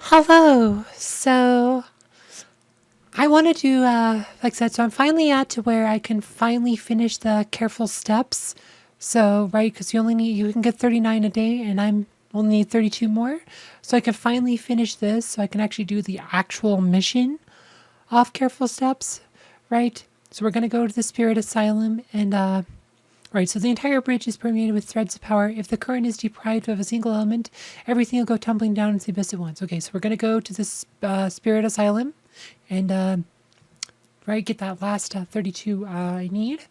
Hello. So I want to do, like I said, so I'm finally at to where I can finally finish the careful steps. So, right, because you can get 39 a day, and I'm only need 32 more. So I can finally finish this, so I can actually do the actual mission of careful steps, right? So we're going to go to the Spirit Asylum, and right, so the entire bridge is permeated with threads of power. If the current is deprived of a single element, everything will go tumbling down into the abyss at once. Okay, so we're going to go to this Spirit Asylum and, right, get that last 32 I need.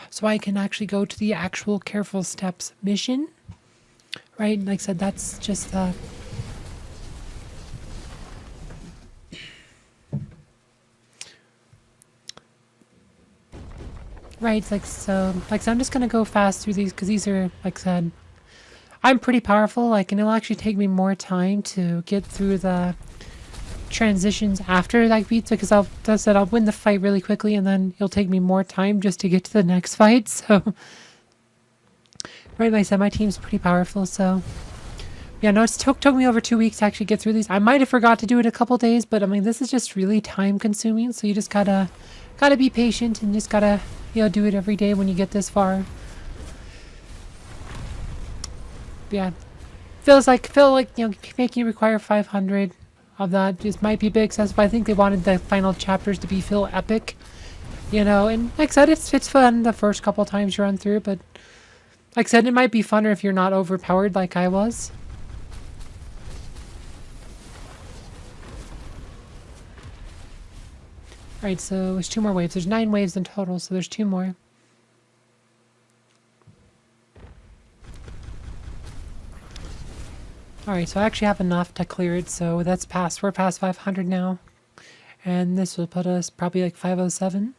So I can actually go to the actual Careful Steps mission. Right, like I said, that's just right, it's like so I'm just gonna go fast through these because these are, like I said, I'm pretty powerful, like, and it'll actually take me more time to get through the transitions after that beats, because I'll win the fight really quickly, and then it'll take me more time just to get to the next fight. So, right, like I said, my team's pretty powerful. So, yeah, no, it took me over 2 weeks to actually get through these. I might have forgot to do it a couple days, but I mean, this is just really time consuming. So you just gotta be patient and just gotta do it every day when you get this far. Yeah, feel like making it require 500 of that just might be a bit excessive. But I think they wanted the final chapters to be feel epic, and like I said, it's fun the first couple times you run through, but like I said, it might be funner if you're not overpowered like I was. Alright, so there's 2 more waves. There's 9 waves in total, so there's 2 more. Alright, so I actually have enough to clear it, so we're past 500 now. And this will put us probably like 507.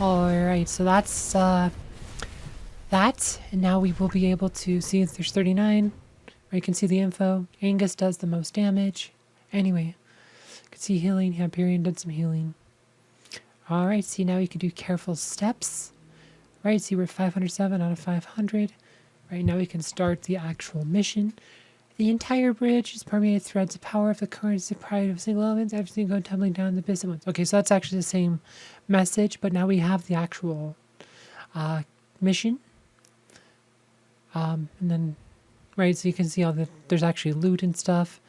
Alright, so that's that. And now we will be able to see if there's 39. Or you can see the info. Angus does the most damage. Anyway, you can see healing. Hyperion did some healing. Alright, see now you can do careful steps. Right, see we're 507 out of 500. Right, now we can start the actual mission. The entire bridge is permeated with threads of power. If the current is deprived of single elements, everything goes tumbling down the abyss at once. Okay, so that's actually the same message, but now we have the actual mission. And then, right, so you can see there's actually loot and stuff,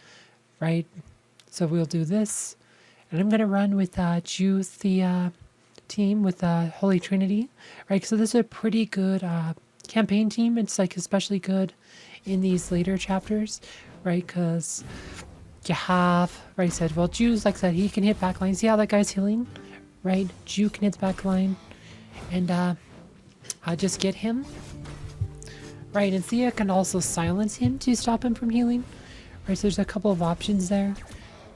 right? So we'll do this. And I'm going to run with Juice, the team with Holy Trinity, right? So this is a pretty good campaign team. It's like especially good in these later chapters, right? Because you have, right, I said, well, Juice, like I said, he can hit backline. See how that guy's healing, right? Ju can hit the backline, and I just get him, right? And Thea can also silence him to stop him from healing, right? So there's a couple of options there,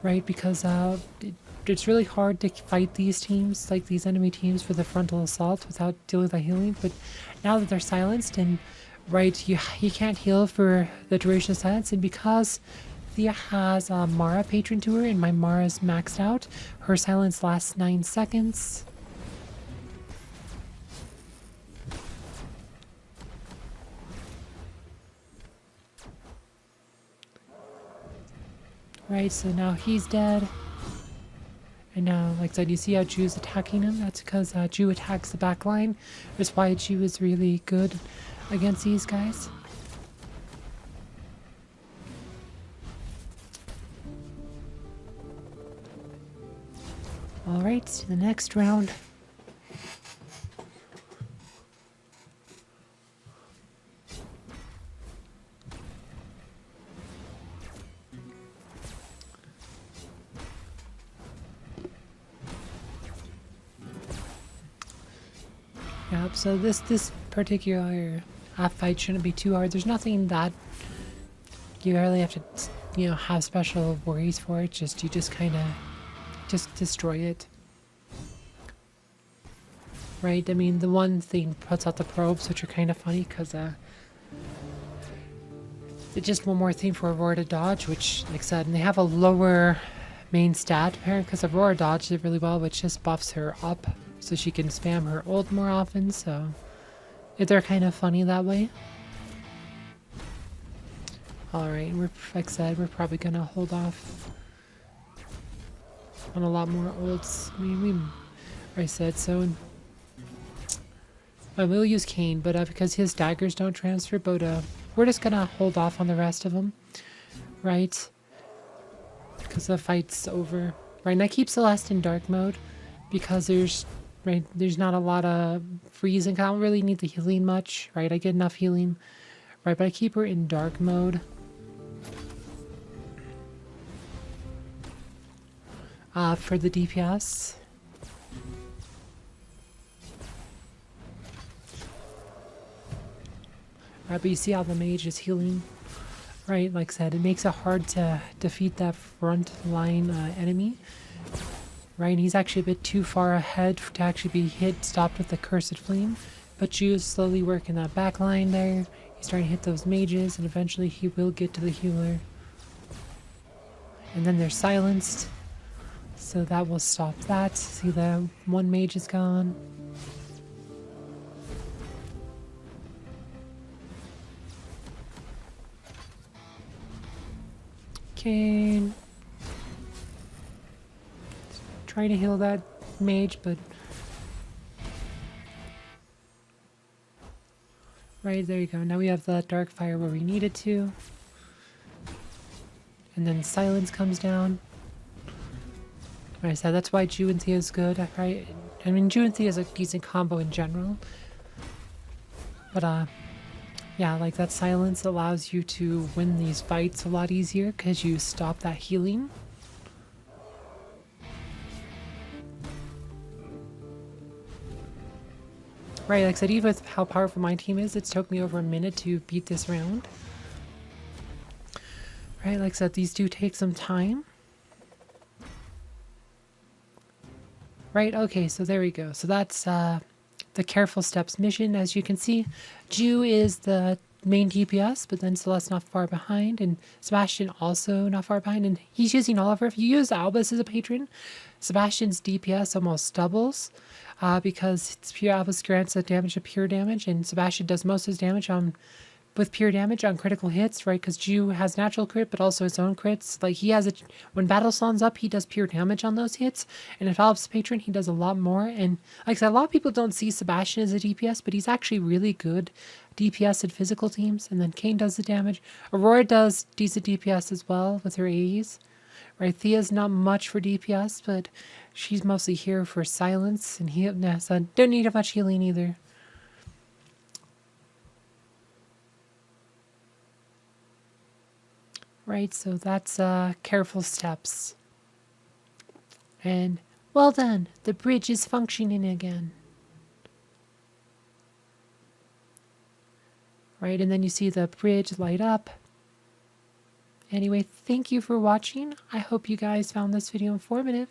right? Because it's really hard to fight these teams, like these enemy teams, for the frontal assault without dealing with that healing. But now that they're silenced and right, he can't heal for the duration of silence, and because Thea has Mara patron to her, and my Mara's maxed out, her silence lasts 9 seconds. Right, so now he's dead. And now, like I said, you see how Ju's attacking him? That's because Ju attacks the back line. That's why Ju is really good against these guys. Alright, to the next round. Yep, so this particular fight shouldn't be too hard. There's nothing that you really have to, have special worries for. It you just kind of just destroy it. Right? I mean, the one thing puts out the probes, which are kind of funny because it's just one more thing for Aurora to dodge, which, like I said, and they have a lower main stat apparently because Aurora dodged it really well, which just buffs her up so she can spam her ult more often. So they're kind of funny that way. Alright, like I said, we're probably gonna hold off on a lot more ults. I mean, I said so. I will use Kane, but because his daggers don't transfer, but we're just gonna hold off on the rest of them, right? Because the fight's over. Right, and I keep Celeste in dark mode because there's not a lot of freezing. I don't really need the healing much, right? I get enough healing, right? But I keep her in dark mode. For the DPS. Right, but you see how the mage is healing, right? Like I said, it makes it hard to defeat that front line enemy, right? And he's actually a bit too far ahead to actually be stopped with the Cursed Flame, but you slowly working that back line there. He's trying to hit those mages, and eventually he will get to the healer. And then they're silenced, so that will stop that. See, the one mage is gone. Kane. Trying to heal that mage, but... Right, there you go. Now we have the dark fire where we need it to. And then silence comes down. Like I said, that's why Ju and Thea is good, right? I mean, Ju and Thea is a decent combo in general. But, yeah, like that silence allows you to win these fights a lot easier because you stop that healing. Right, like I said, even with how powerful my team is, it's took me over a minute to beat this round. Right, like I said, these do take some time. Right, okay, so there we go. So that's the Careful Steps mission. As you can see, Ju is the main DPS, but then Celeste's not far behind, and Sebastian also not far behind, and he's using Oliver. If you use Albus as a patron, Sebastian's DPS almost doubles because it's pure Albus grants the damage of pure damage, and Sebastian does most of his damage with pure damage on critical hits, right? Because Ju has natural crit, but also his own crits. Like, he has when Battle Song's up, he does pure damage on those hits. And if Albus Patron, he does a lot more. And like I said, a lot of people don't see Sebastian as a DPS, but he's actually really good DPS in physical teams. And then Kane does the damage. Aurora does decent DPS as well with her AEs. Right? Thea's not much for DPS, but she's mostly here for silence and heal. So don't need much healing either. Right, so that's Careful Steps. And well done, the bridge is functioning again. Right, and then you see the bridge light up. Anyway, thank you for watching. I hope you guys found this video informative.